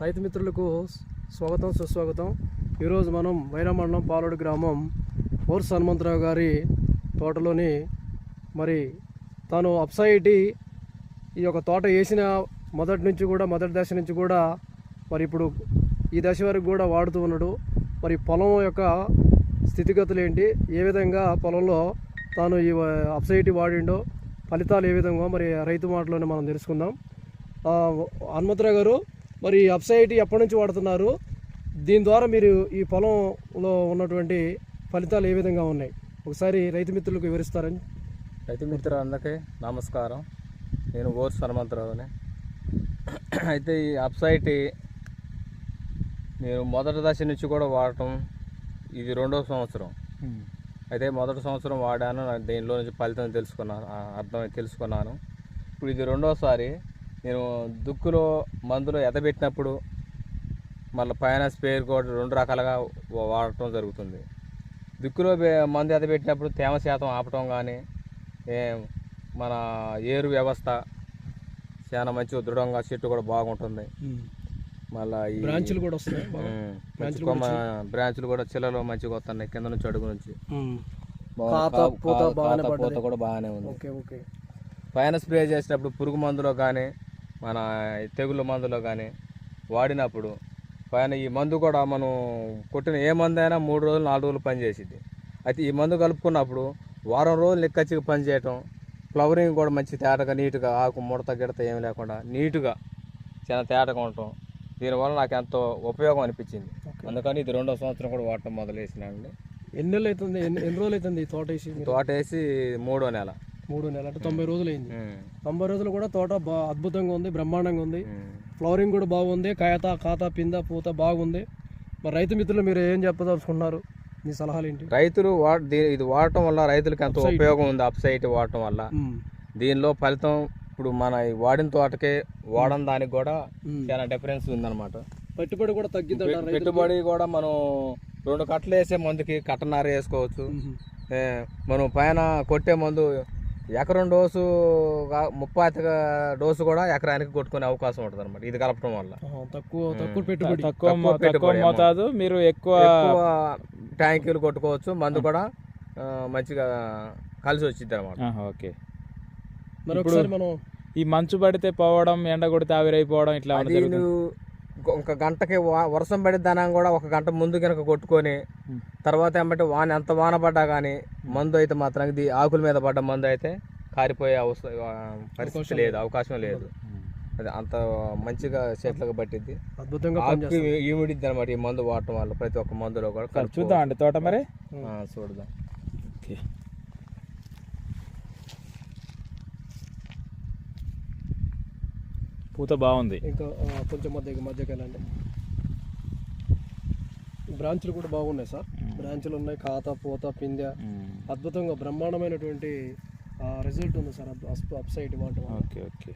రైతు మిత్రులకు స్వాగతం సుస్వాగతం. ఈరోజు మనం వైరా మండలం పాలోడు గ్రామం ఓర్స్ హనుమంతరావు గారి తోటలోని మరి తాను అప్సైటీ ఈ యొక్క తోట వేసిన మొదటి దశ నుంచి కూడా మరి ఇప్పుడు ఈ దశ వరకు కూడా వాడుతూ ఉన్నాడు. మరి పొలం యొక్క స్థితిగతులు ఏంటి, ఏ విధంగా పొలంలో తాను ఈ అప్సైటీ వాడిండో, ఫలితాలు ఏ విధంగా మరి రైతు మాటలోనే మనం తెలుసుకుందాం. హనుమంతరావు గారు, మరి అప్సైటీ ఎప్పటి నుంచి వాడుతున్నారు? దీని ద్వారా మీరు ఈ పొలంలో ఉన్నటువంటి ఫలితాలు ఏ విధంగా ఉన్నాయి, ఒకసారి రైతు మిత్రులకు వివరిస్తారని. రైతు మిత్రులందరికీ నమస్కారం. నేను ఓర్స్ హనుమంతరావుని. అయితే ఈ అప్సైటీ నేను మొదటి దశ నుంచి కూడా వాడటం, ఇది 2వ సంవత్సరం. అయితే మొదటి సంవత్సరం వాడాను, దీనిలో నుంచి ఫలితం తెలుసుకున్నాను. ఇప్పుడు ఇది 2వసారి. నేను దుక్కులో మందులో ఎదబెట్టినప్పుడు మళ్ళీ పైన స్పేర్ కూడా 2 రకాలుగా వాడటం జరుగుతుంది. దుక్కులో మందు ఎదబెట్టినప్పుడు తేమ శాతం ఆపటం కానీ, మన ఏరు వ్యవస్థ చాలా మంచిగా దృఢంగా, చెట్టు కూడా బాగుంటుంది. మళ్ళీ ఈ బ్రాంచులు కూడా వస్తున్నాయి, బ్రాంచులు కూడా చిల్లలో మంచిగా వస్తున్నాయి, కింద నుంచి అడుగు నుంచి. పూత కూడా బాగానే ఉంది. ఓకే. పైన స్ప్రే చేసినప్పుడు పురుగు మందులో కానీ, మన తెగుళ్ళ మందులో కానీ వాడినప్పుడు పైన ఈ మందు కూడా మనం కొట్టిన ఏ మందు అయినా 3 రోజులు 4 రోజులు పనిచేసింది. అయితే ఈ మందు కలుపుకున్నప్పుడు వారం రోజులు లెక్కచ్చిగా పనిచేయటం, ఫ్లవరింగ్ కూడా మంచి తేటగా నీట్గా, ఆకు ముడత గిడత ఏమి లేకుండా నీట్గా చాలా తేటగా ఉండటం, దీనివల్ల నాకు ఎంతో ఉపయోగం అనిపించింది. అందుకని ఇది 2వ సంవత్సరం కూడా వాడటం మొదలేసినాండి. ఎన్ని రోజులు అవుతుంది తోట వేసి? తోట వేసి 3వ నెల. 3 నెలలు అంటే 90 రోజులు అయింది. 90 రోజులు కూడా తోట అద్భుతంగా ఉంది, బ్రహ్మాండంగా ఉంది. ఫ్లవరింగ్ కూడా బాగుంది, కాత పింద పూత బాగుంది. మరి రైతు మిత్రులు మీరు ఏం చెప్పదలుచుకున్నారు, మీ సలహాలు ఏంటి? రైతులు ఇది వాడటం వల్ల రైతులకు ఎంతో ఉపయోగం ఉంది. అప్సైటీ వాడటం వల్ల దీనిలో ఫలితం ఇప్పుడు మన వాడిన తోటకే వాడని దానికి కూడా చాలా డిఫరెన్స్ ఉందన్నమాట. పెట్టుబడి కూడా తగ్గింది. పెట్టుబడి కూడా మనం 2 కట్టలు వేసే మందుకి కట్టన్నర వేసుకోవచ్చు. మనం పైన కొట్టే మందు ఎకరం డోసు 30 డోసు కూడా ఎకరానికి కొట్టుకునే అవకాశం ఉంటుంది అనమాట, ఇది కలపడం వల్ల. తక్కువ మోతాదు, మీరు ఎక్కువ ట్యాంకీలు కొట్టుకోవచ్చు, మందు కూడా మంచిగా కలిసి వచ్చింది అనమాట. ఓకే. మనం ఈ మంచు పడితే పోవడం, ఎండ కొడితే ఆవిరైపోవడం ఇట్లా ఒక గంటకి వర్షం పడిద్దానం కూడా 1 గంట ముందు కనుక కొట్టుకొని తర్వాత ఏమంటే ఎంత వాన పడ్డా కానీ మందు అయితే మాత్రం ఇది ఆకుల మీద పడ్డ మందు అయితే కారిపోయే పరిస్థితి లేదు, అవకాశం లేదు. అది అంత మంచిగా చేతులకు పట్టిద్ది, అద్భుతంగా ఈమిడిద్ది అనమాట ఈ మందు వాడటం వల్ల. ప్రతి ఒక్క మందులో కూడా చూద్దాం అండి తోట, మరి చూడదాం. ఓకే. పూత బాగుంది, ఇంకా కొంచెం మధ్యకి వెళ్ళండి. బ్రాంచులు కూడా బాగున్నాయి సార్, బ్రాంచులు ఉన్నాయి, కాత పూత పిందె అద్భుతంగా బ్రహ్మాండమైనటువంటి రిజల్ట్ ఉంది సార్ అప్సైటీ వాడటం. ఓకే.